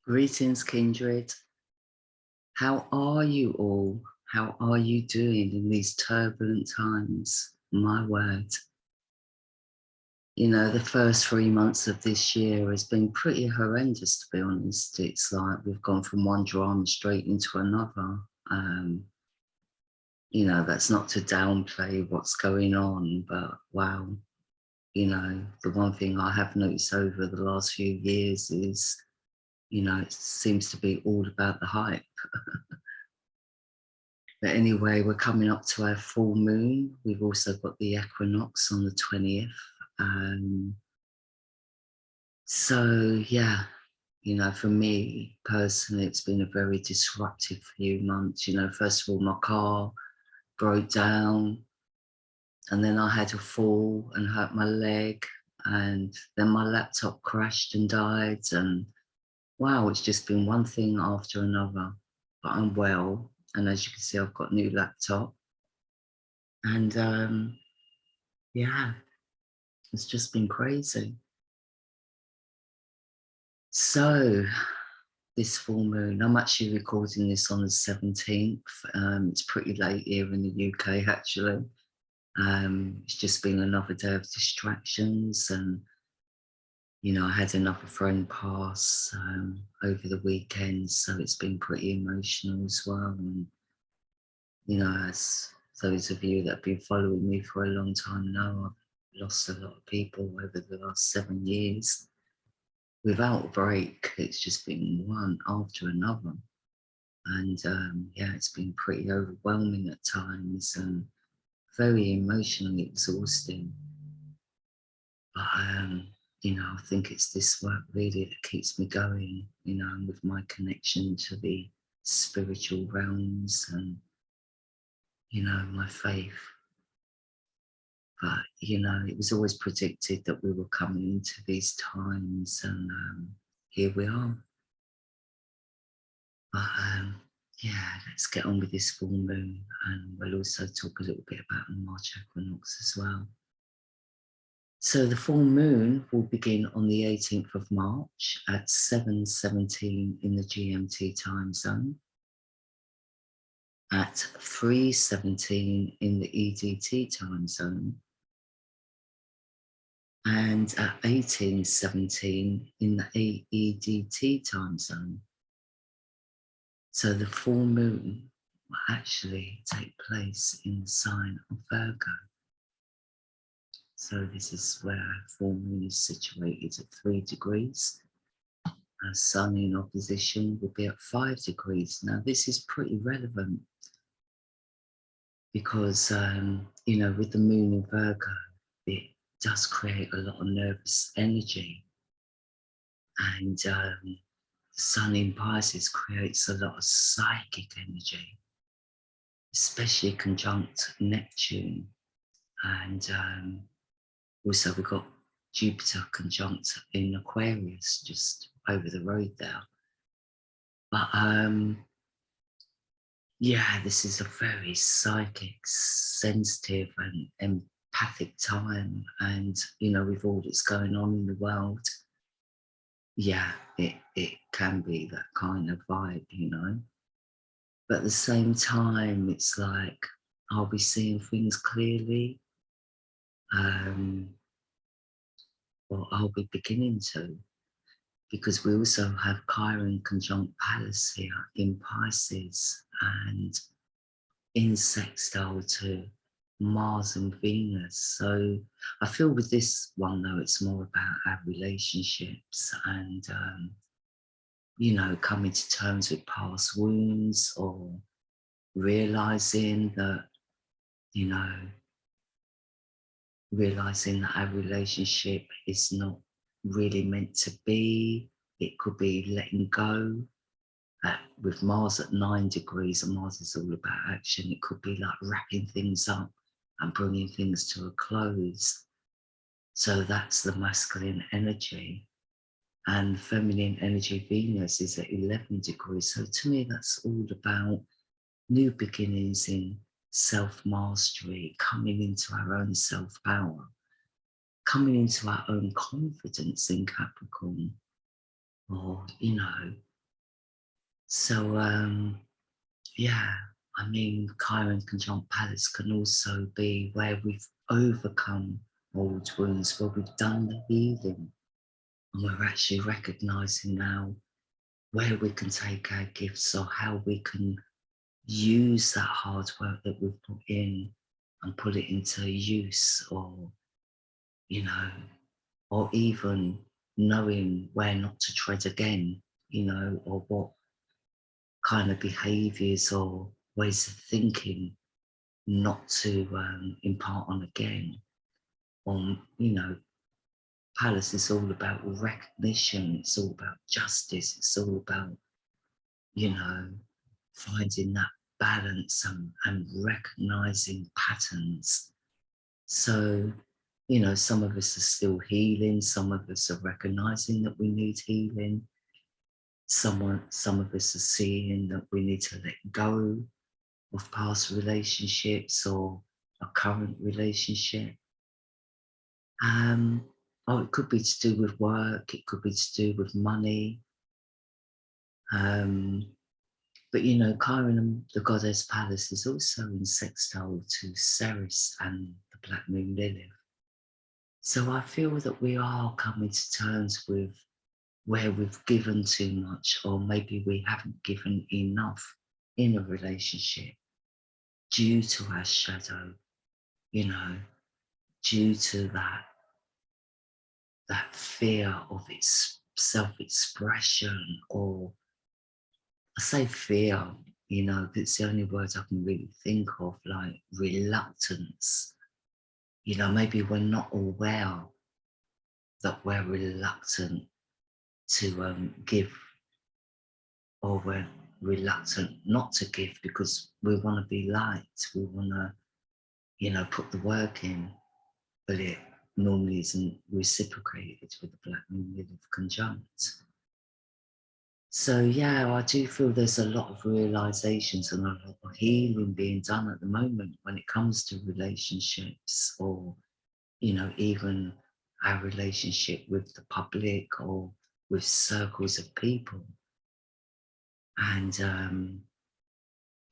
Greetings, kindred. How are you all? How are you doing in these turbulent times? My word. You know, the first 3 months of this year has been pretty horrendous, to be honest. It's like we've gone from one drama straight into another. You know, that's not to downplay what's going on, but wow. You know, the one thing I have noticed over the last few years is, you know, it seems to be all about the hype. But anyway, we're coming up to our full moon. We've also got the equinox on the 20th. So yeah, you know, for me personally, it's been a very disruptive few months. You know, first of all, my car broke down, and then I had a fall and hurt my leg, and then my laptop crashed and died. And wow, it's just been one thing after another. But I'm well, and as you can see, I've got a new laptop. And yeah, it's just been crazy. So this full moon, I'm actually recording this on the 17th. It's pretty late here in the UK, actually. It's just been another day of distractions, and you know, I had another friend pass over the weekend, so it's been pretty emotional as well. And you know, as those of you that have been following me for a long time know, I've lost a lot of people over the last 7 years. Without a break, it's just been one after another. And yeah, it's been pretty overwhelming at times and very emotionally exhausting. But, you know, I think it's this work really that keeps me going, you know, and with my connection to the spiritual realms and, you know, my faith. But, you know, it was always predicted that we were coming into these times, and here we are. But yeah, let's get on with this full moon, and we'll also talk a little bit about the March equinox as well. So the full moon will begin on the 18th of March at 7:17 in the GMT time zone, at 3:17 in the EDT time zone, and at 18:17 in the AEDT time zone. So the full moon will actually take place in the sign of Virgo. So this is where full moon is situated at 3 degrees. Our sun in opposition will be at 5 degrees. Now this is pretty relevant because, you know, with the moon in Virgo, it does create a lot of nervous energy. And the sun in Pisces creates a lot of psychic energy, especially conjunct Neptune. And also we've got Jupiter conjunct in Aquarius just over the road there. But yeah, this is a very psychic, sensitive and empathic time. And, you know, with all that's going on in the world, yeah, it can be that kind of vibe, you know. But at the same time, it's like, are we seeing things clearly? Or are we beginning to? Because we also have Chiron conjunct Pallas here in Pisces and in sextile to Mars and Venus. So I feel with this one though, it's more about our relationships and, you know, coming to terms with past wounds or realizing that, you know, realizing that our relationship is not really meant to be. It could be letting go. With Mars at 9 degrees, and Mars is all about action, it could be like wrapping things up and bringing things to a close. So that's the masculine energy. And feminine energy, Venus, is at 11 degrees. So to me, that's all about new beginnings in self-mastery, coming into our own self-power, coming into our own confidence in Capricorn, or, you know, So, yeah, I mean, Chiron conjunct Pallas can also be where we've overcome old wounds, where we've done the healing, and we're actually recognizing now where we can take our gifts or how we can use that hard work that we've put in and put it into use, or, you know, or even knowing where not to tread again, or what kind of behaviors or ways of thinking not to impart on again. Palace is all about recognition, it's all about justice, it's all about, you know, finding that balance and recognizing patterns. So, some of us are still healing, some of us are recognizing that we need healing. Some of us are seeing that we need to let go of past relationships or a current relationship. It could be to do with work, it could be to do with money. But Chiron, the goddess Pallas, is also in sextile to Ceres and the Black Moon Lilith. So I feel that we are coming to terms with where we've given too much, or maybe we haven't given enough in a relationship due to our shadow, you know, due to that fear of its self-expression, or I say fear, that's the only words I can really think of, like reluctance. Maybe we're not aware that we're reluctant to give, or we're reluctant not to give because we want to be liked. We want to, put the work in, but it normally isn't reciprocated with the Black Moon Lilith conjunct. So yeah, I do feel there's a lot of realizations and a lot of healing being done at the moment when it comes to relationships, or even our relationship with the public or with circles of people. And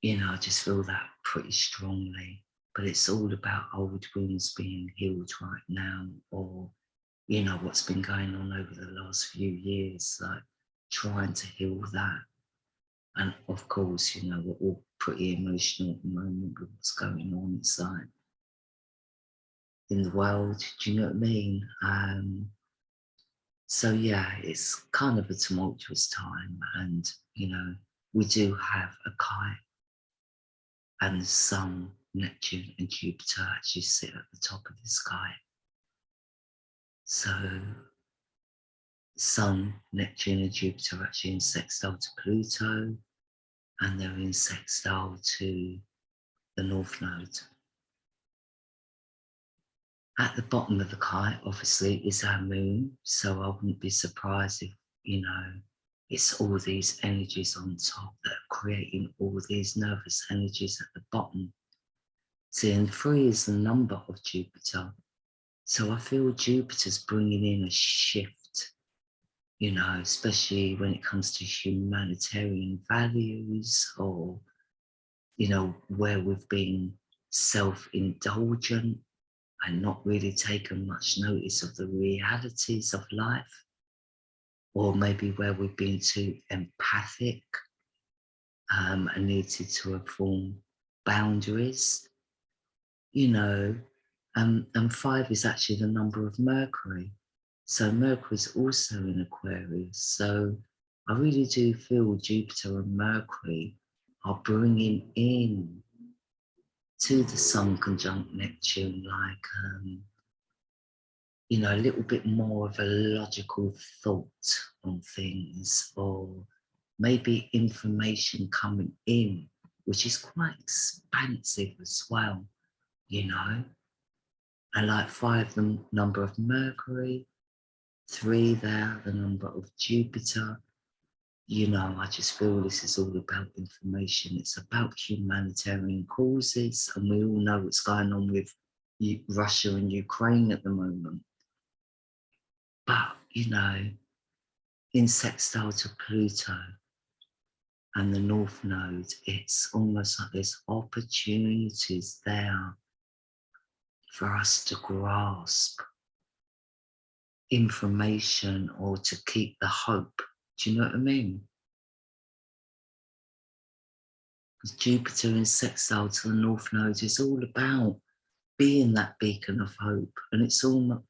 I just feel that pretty strongly. But it's all about old wounds being healed right now, or what's been going on over the last few years, like trying to heal that. And of course, we're all pretty emotional at the moment with what's going on inside in the world. Do you know what I mean? So yeah, it's kind of a tumultuous time, and we do have a kite, and the Sun, Neptune, and Jupiter actually sit at the top of the sky. So Sun, Neptune, and Jupiter are actually in sextile to Pluto, and they're in sextile to the North Node. At the bottom of the kite, obviously, is our moon, so I wouldn't be surprised if, it's all these energies on top that are creating all these nervous energies at the bottom. See, and 3 is the number of Jupiter. So I feel Jupiter's bringing in a shift, especially when it comes to humanitarian values, or, where we've been self-indulgent and not really taken much notice of the realities of life, or maybe where we've been too empathic and needed to have formed boundaries, and 5 is actually the number of Mercury. So Mercury's also in Aquarius. So I really do feel Jupiter and Mercury are bringing in to the Sun conjunct Neptune, like, a little bit more of a logical thought on things, or maybe information coming in, which is quite expansive as well, And like 5, the number of Mercury, 3 there, the number of Jupiter. I just feel this is all about information. It's about humanitarian causes, and we all know what's going on with Russia and Ukraine at the moment. But, in sextile to Pluto, and the North Node, it's almost like there's opportunities there for us to grasp information or to keep the hope. Do you know what I mean? Because Jupiter in sextile to the North Node is all about being that beacon of hope, and it's all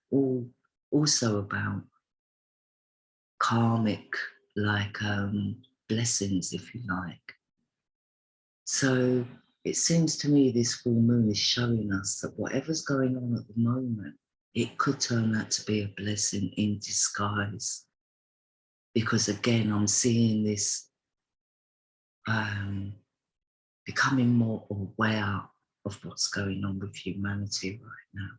also about karmic, like blessings, if you like. So it seems to me this full moon is showing us that whatever's going on at the moment, it could turn out to be a blessing in disguise. Because again, I'm seeing this becoming more aware of what's going on with humanity right now.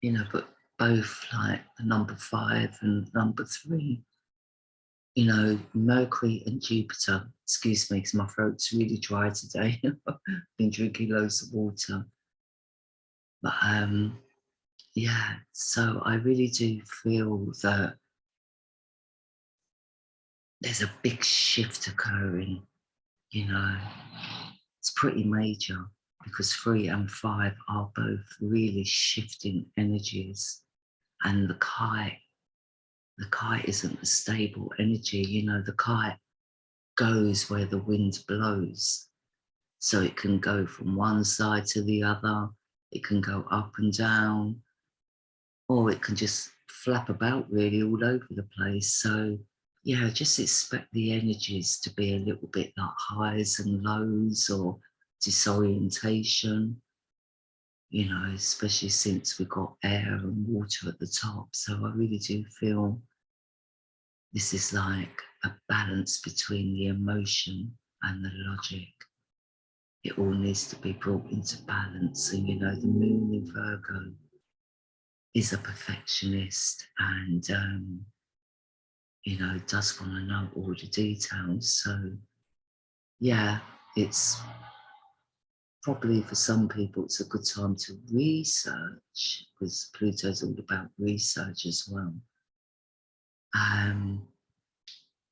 You know, but both like the number 5 and number 3, you know, Mercury and Jupiter, excuse me, because my throat's really dry today. Been drinking loads of water. But yeah, so I really do feel that there's a big shift occurring, you know. It's pretty major because 3 and 5 are both really shifting energies, and the kite isn't a stable energy, you know. The kite goes where the wind blows, so it can go from one side to the other, it can go up and down, or it can just flap about really all over the place. So yeah, just expect the energies to be a little bit like highs and lows or disorientation, you know, especially since we've got air and water at the top. So I really do feel this is like a balance between the emotion and the logic. It all needs to be brought into balance. And you know, the moon in Virgo is a perfectionist, and you know, does want to know all the details. So yeah, it's probably for some people it's a good time to research, because Pluto's all about research as well.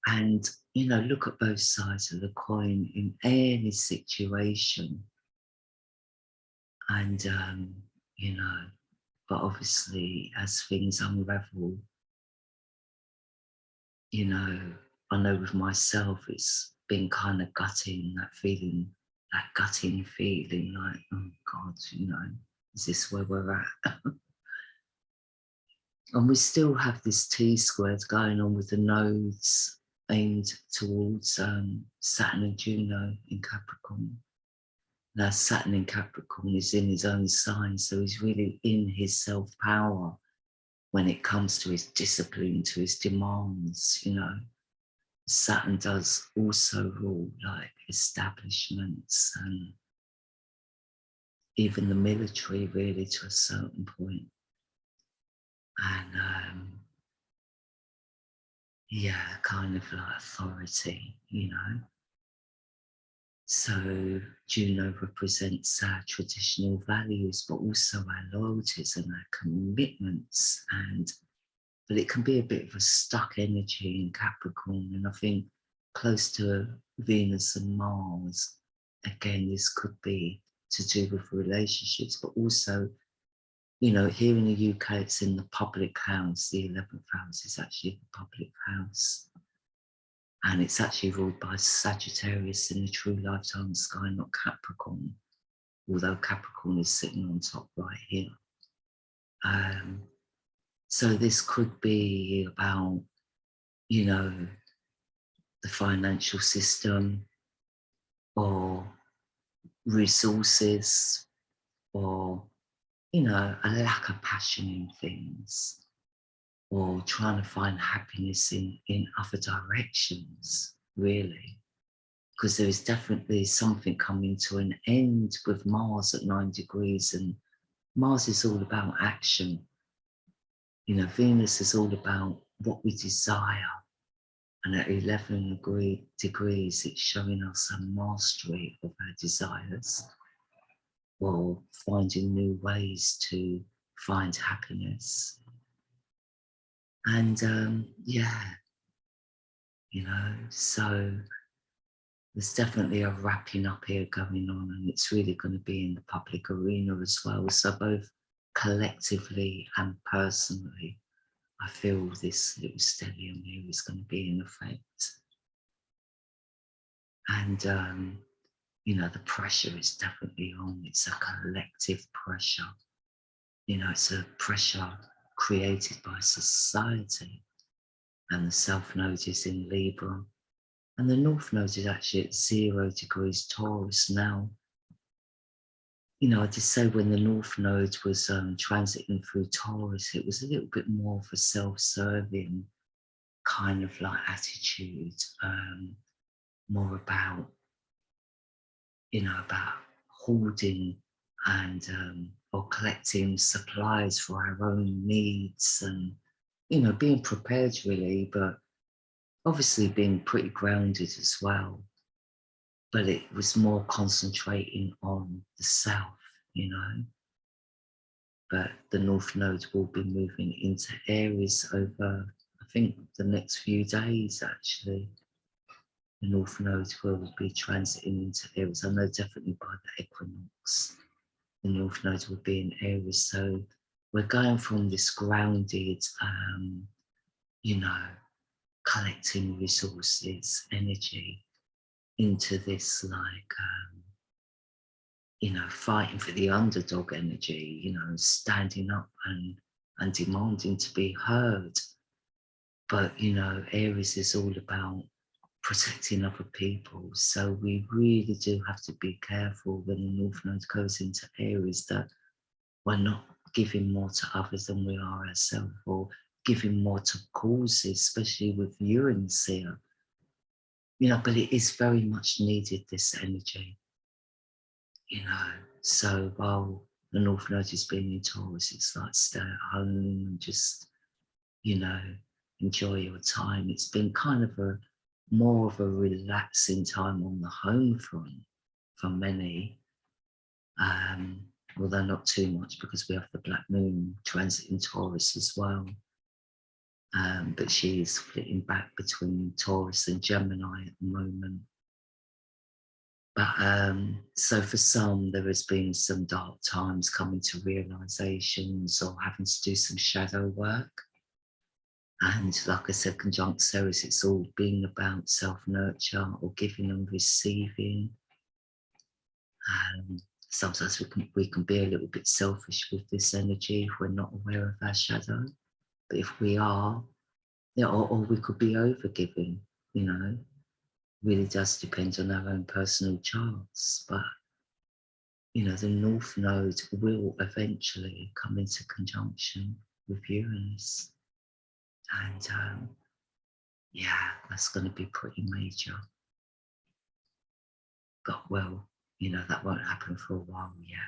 And you know, look at both sides of the coin in any situation. And you know, but obviously as things unravel, you know, I know with myself it's been kind of gutting, that feeling, that gutting feeling like, oh God, you know, is this where we're at? And we still have this T-squared going on with the nodes aimed towards Saturn and Juno in Capricorn. Now Saturn in Capricorn is in his own sign, so he's really in his self-power when it comes to his discipline, to his demands, you know. Saturn does also rule like establishments and even the military, really, to a certain point. And yeah, kind of like authority, you know. So Juno represents our traditional values, but also our loyalties and our commitments. But it can be a bit of a stuck energy in Capricorn, and I think close to Venus and Mars, again, this could be to do with relationships, but also, you know, here in the UK, it's in the public house. The 11th house is actually the public house. And it's actually ruled by Sagittarius in the true lifetime sky, not Capricorn, although Capricorn is sitting on top right here. So this could be about, you know, the financial system or resources, or, you know, a lack of passion in things, or trying to find happiness in other directions, really. Because there is definitely something coming to an end with Mars at 9 degrees, and Mars is all about action. You know, Venus is all about what we desire. And at 11 degrees, it's showing us a mastery of our desires, or finding new ways to find happiness. And yeah, so there's definitely a wrapping up here going on, and it's really going to be in the public arena as well. So both collectively and personally, I feel this little stellium here is going to be in effect. And, the pressure is definitely on. It's a collective pressure. It's a pressure created by society. And the South Node is in Libra. And the North Node is actually at 0 degrees Taurus now. I did say when the North Node was transiting through Taurus, it was a little bit more of a self-serving kind of like attitude, more about, about hoarding and or collecting supplies for our own needs and, being prepared really, but obviously being pretty grounded as well. But it was more concentrating on the self, But the North Node will be moving into Aries over, I think, the next few days actually. The North Node will be transiting into Aries. I know definitely by the Equinox, the North Node will be in Aries. So we're going from this grounded, you know, collecting resources, energy, into this like, fighting for the underdog energy, standing up and demanding to be heard. But, Aries is all about protecting other people. So we really do have to be careful when the North Node goes into Aries that we're not giving more to others than we are ourselves, or giving more to causes, especially with Uranus here. But it is very much needed, this energy. So while the North Node is being in Taurus, it's like stay at home and just, enjoy your time. It's been kind of more of a relaxing time on the home front for many, although not too much because we have the Black Moon transit in Taurus as well. But she is flitting back between Taurus and Gemini at the moment. But so for some, there has been some dark times coming to realizations or having to do some shadow work. And like I said, conjunct Ceres, it's all being about self-nurture or giving and receiving. Sometimes we can be a little bit selfish with this energy if we're not aware of our shadow. But if we are, or we could be over-giving, really does depend on our own personal charts. But the North Node will eventually come into conjunction with Uranus. And yeah, that's going to be pretty major. But well, that won't happen for a while yet.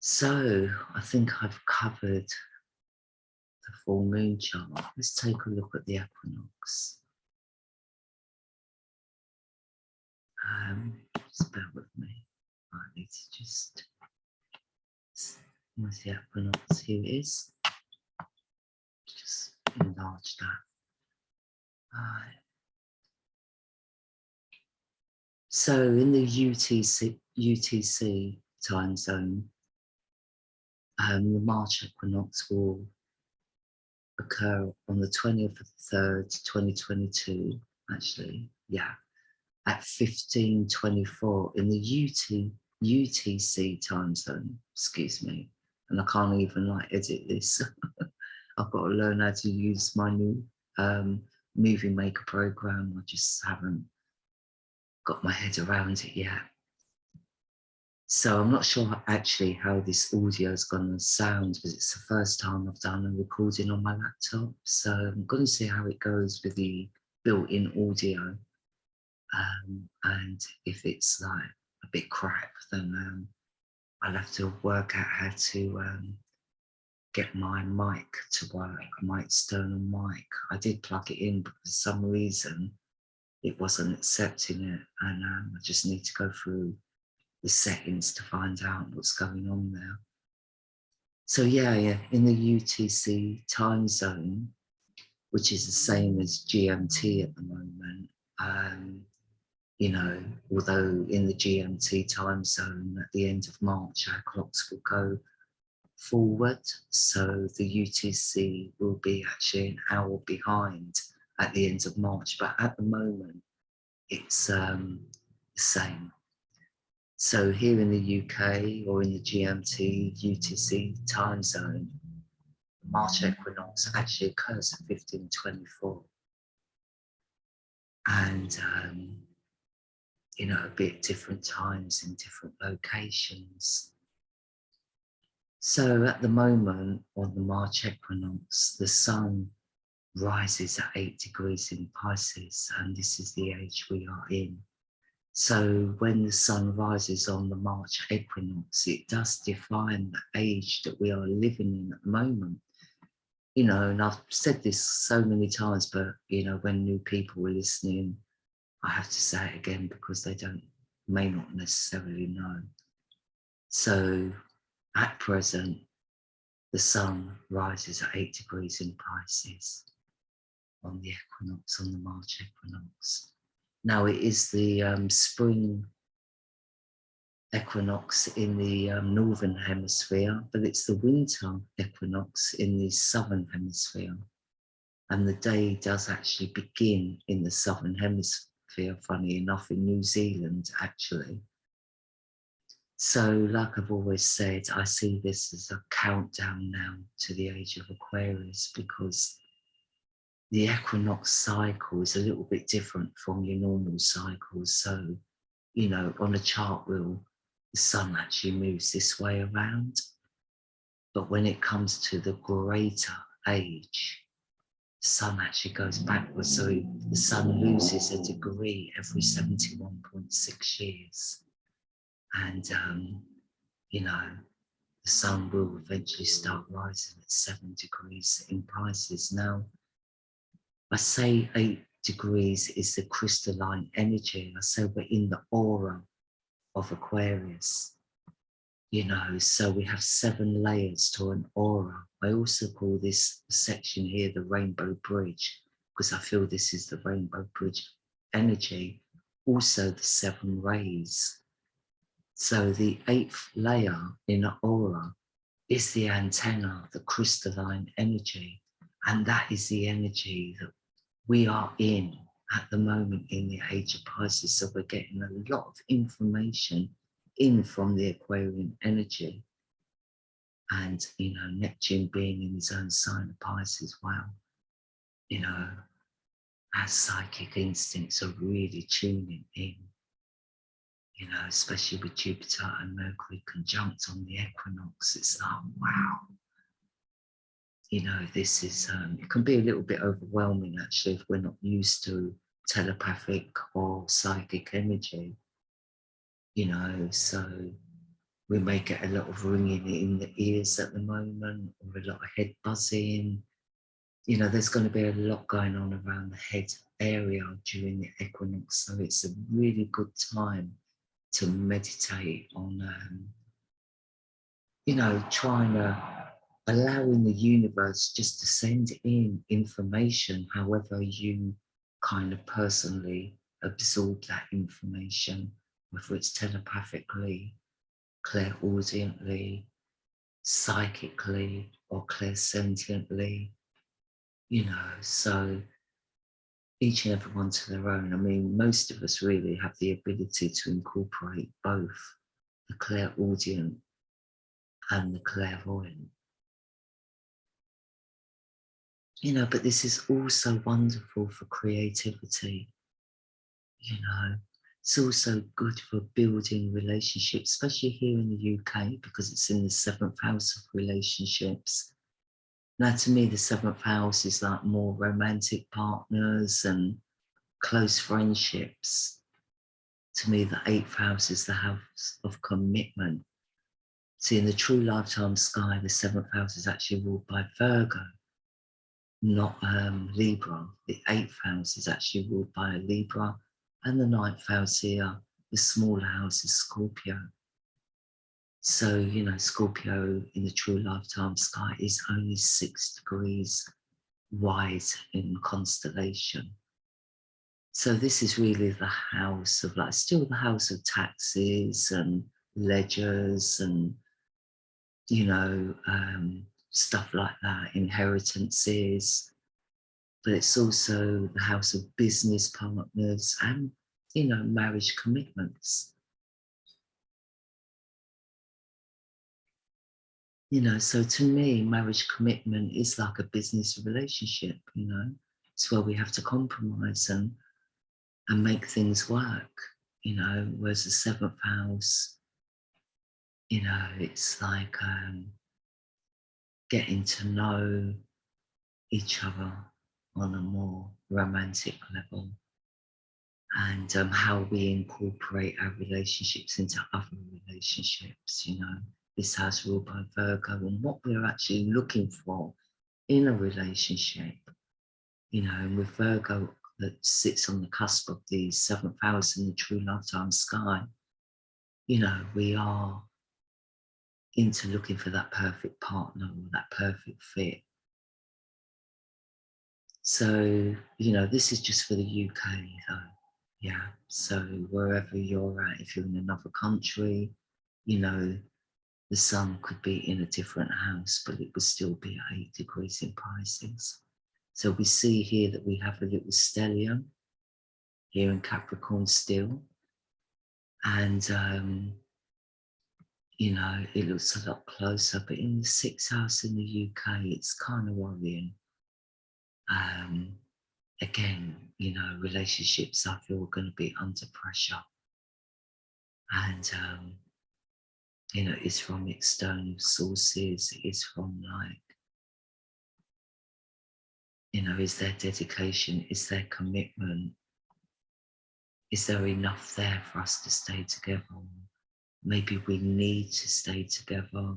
So I think I've covered the full moon chart. Let's take a look at the equinox. Just bear with me. I need to just, where's the equinox? Here it is. Just enlarge that. So in the UTC time zone, the March equinox will occur on the 20th of the 3rd, 2022, actually, yeah, at 15:24 in the UTC time zone, excuse me. And I can't even edit this. I've got to learn how to use my new movie maker program. I just haven't got my head around it yet. So I'm not sure actually how this audio is going to sound because it's the first time I've done a recording on my laptop. So I'm going to see how it goes with the built-in audio. And if it's like a bit crap, then I'll have to work out how to get my mic to work, my external mic. I did plug it in, but for some reason it wasn't accepting it. And I just need to go through the settings to find out what's going on there. So yeah, in the UTC time zone, which is the same as GMT at the moment, um, you know, although in the GMT time zone at the end of March, our clocks will go forward. So the UTC will be actually an hour behind at the end of March, but at the moment, it's the same. So here in the UK or in the GMT, UTC time zone, March equinox actually occurs at 1524. And, you know, a bit different times in different locations. So at the moment on the March equinox, the sun rises at 8 degrees in Pisces, and this is the age we are in. So when the sun rises on the March equinox, it does define the age that we are living in at the moment. You know, and I've said this so many times, but, you know, when new people are listening, I have to say it again because they may not necessarily know. So at present, the sun rises at 8 degrees in Pisces on the equinox, on the March equinox. Now it is the spring equinox in the northern hemisphere, but it's the winter equinox in the southern hemisphere. And the day does actually begin in the southern hemisphere, funny enough, in New Zealand, actually. So, like I've always said, I see this as a countdown now to the age of Aquarius, because the equinox cycle is a little bit different from your normal cycles. So, you know, on a chart wheel, the sun actually moves this way around. But when it comes to the greater age, the sun actually goes backwards. So the sun loses a degree every 71.6 years. And, you know, the sun will eventually start rising at 7 degrees in Pisces. Now, I say 8 degrees is the crystalline energy. I say we're in the aura of Aquarius, you know, so we have 7 layers to an aura. I also call this section here the rainbow bridge, because I feel this is the rainbow bridge energy. Also the 7 rays. So the 8th layer in an aura is the antenna, the crystalline energy. And that is the energy that we are in at the moment in the age of Pisces. So we're getting a lot of information in from the Aquarian energy. And, you know, Neptune being in his own sign of Pisces, well, you know, our psychic instincts are really tuning in, you know, especially with Jupiter and Mercury conjunct on the equinox. It's like, wow. You know, this is, it can be a little bit overwhelming actually if we're not used to telepathic or psychic energy, you know, so we may get a lot of ringing in the ears at the moment, or a lot of head buzzing. You know, there's going to be a lot going on around the head area during the equinox, so it's a really good time to meditate on, you know, trying to allowing the universe just to send in information, however you kind of personally absorb that information, whether it's telepathically, clairaudiently, psychically, or clairsentiently, you know, so each and every one to their own. I mean, most of us really have the ability to incorporate both the clairaudient and the clairvoyant. You know, but this is also wonderful for creativity, you know. It's also good for building relationships, especially here in the UK, because it's in the 7th house of relationships. Now, to me, the 7th house is like more romantic partners and close friendships. To me, the 8th house is the house of commitment. See, in the true lifetime sky, the 7th house is actually ruled by Virgo, not Libra. The 8th house is actually ruled by Libra, and the 9th house here, the smaller house, is Scorpio. So, you know, Scorpio in the true lifetime sky is only 6 degrees wide in constellation. So this is really the house of, like, still the house of taxes and ledgers and, you know, stuff like that, inheritances. But it's also the house of business partners and, you know, marriage commitments. You know, so to me, marriage commitment is like a business relationship, you know. It's where we have to compromise and make things work, you know, whereas the seventh house, you know, it's like getting to know each other on a more romantic level, and how we incorporate our relationships into other relationships, you know. This house ruled by Virgo, and what we're actually looking for in a relationship, you know, and with Virgo that sits on the cusp of the seventh house in the true lifetime sky, you know, we are into looking for that perfect partner or that perfect fit. So, you know, this is just for the UK though. Yeah. So wherever you're at, if you're in another country, you know, the sun could be in a different house, but it would still be at 8 degrees in Pisces. So we see here that we have a little stellium here in Capricorn still. And, you know, it looks a lot closer, but in the sixth house in the UK, it's kind of worrying. Again, you know, relationships I feel are going to be under pressure. And, you know, it's from external sources, it's from like, you know, is there dedication, is there commitment, is there enough there for us to stay together? Maybe we need to stay together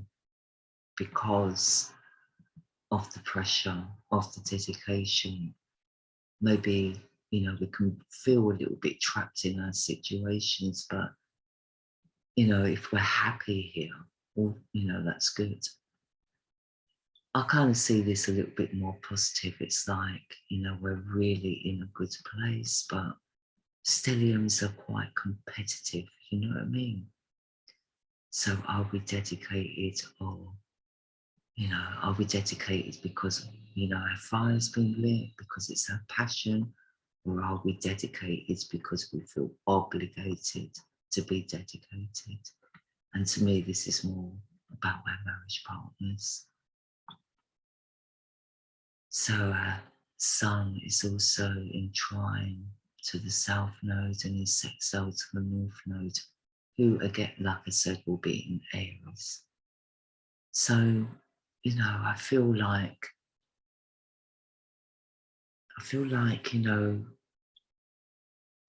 because of the pressure, of the dedication. Maybe, you know, we can feel a little bit trapped in our situations, but, you know, if we're happy here, well, you know, that's good. I kind of see this a little bit more positive. It's like, you know, we're really in a good place, but stelliums are quite competitive, you know what I mean? So are we dedicated, or, you know, are we dedicated because, you know, our fire's been lit, because it's our passion, or are we dedicated because we feel obligated to be dedicated? And to me, this is more about our marriage partners. So our sun is also in trine to the south node and in sextile to the north node, who again, like I said, will be in Aries. So, you know, I feel like, you know,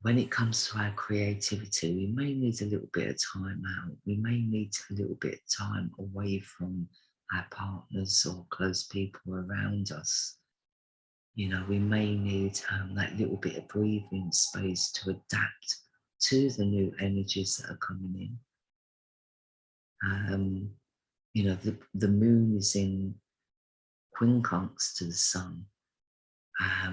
when it comes to our creativity, we may need a little bit of time out. We may need a little bit of time away from our partners or close people around us. You know, we may need that little bit of breathing space to adapt to the new energies that are coming in. You know, the moon is in quincunx to the sun,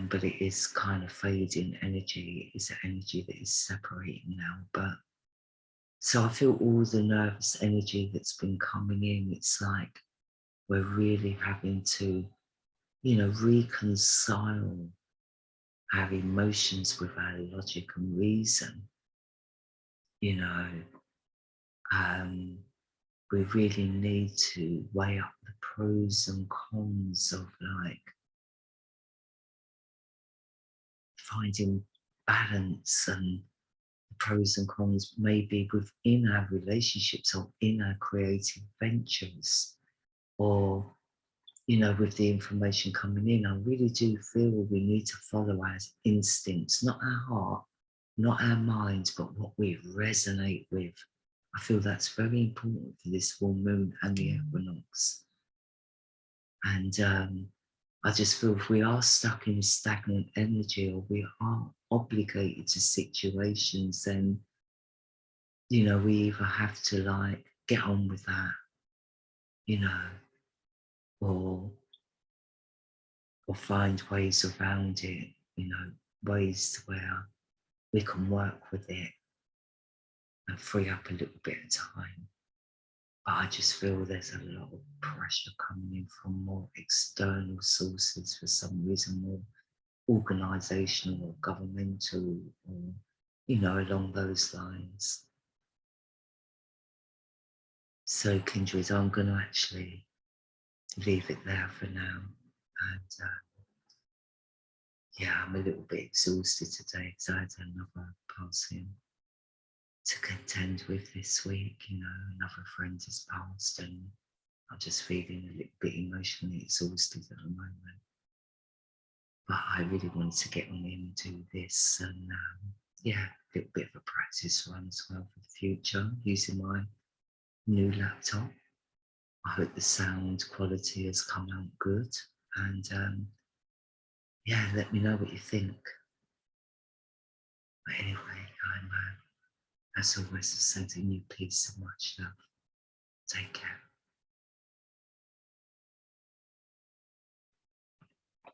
but it is kind of fading energy. It's an energy that is separating now. But so I feel all the nervous energy that's been coming in, it's like we're really having to, you know, reconcile our emotions with our logic and reason. You know, we really need to weigh up the pros and cons of like finding balance, and the pros and cons maybe within our relationships or in our creative ventures, or, you know, with the information coming in. I really do feel we need to follow our instincts, not our heart, not our minds, but what we resonate with. I feel that's very important for this full moon and the equinox. And I just feel if we are stuck in stagnant energy, or we are obligated to situations, then, you know, we either have to like get on with that, you know, or find ways around it, you know, ways where we can work with it and free up a little bit of time. But I just feel there's a lot of pressure coming in from more external sources for some reason, more organisational or governmental, or, you know, along those lines. So, Kindred, I'm going to actually leave it there for now. And yeah, I'm a little bit exhausted today because I had another passing to contend with this week. You know, another friend has passed, and I'm just feeling a little bit emotionally exhausted at the moment. But I really wanted to get on in and do this, and yeah, a little bit of a practice run as well for the future using my new laptop. I hope the sound quality has come out good, and yeah, let me know what you think. But anyway, I'm as always sending you peace and much love.